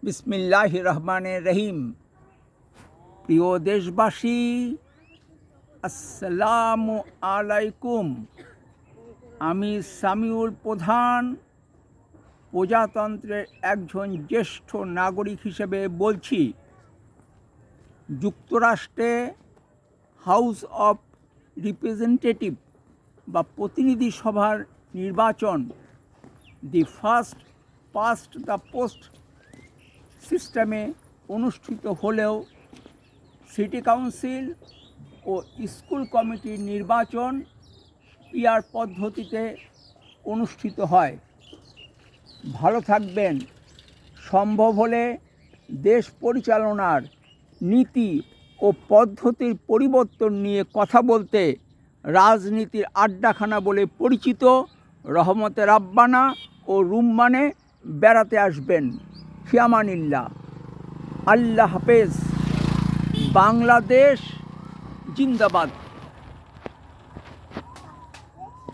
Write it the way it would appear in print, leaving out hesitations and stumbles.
বিসমিল্লাহির রহমানির রহিম। প্রিয় দেশবাসী, আসসালামু আলাইকুম। আমি সামিউল প্রধান প্রজাতন্ত্রের একজন জ্যেষ্ঠ নাগরিক হিসেবে বলছি। যুক্তরাষ্ট্রে হাউস অফ রিপ্রেজেন্টেটিভ বা প্রতিনিধি সভার নির্বাচন the first past the post সিস্টেমে অনুষ্ঠিত হলেও সিটি কাউন্সিল ও স্কুল কমিটির নির্বাচন পিআর পদ্ধতিতে অনুষ্ঠিত হয়। ভালো থাকবেন। সম্ভব হলে দেশ পরিচালনার নীতি ও পদ্ধতির পরিবর্তন নিয়ে কথা বলতে রাজনীতির আড্ডাখানা বলে পরিচিত রহমতে রাব্বানা ও রুম্মানে বেড়াতে আসবেন। ফিয়ামানিল্লাহ। আল্লাহ হাফেজ। বাংলাদেশ জিন্দাবাদ।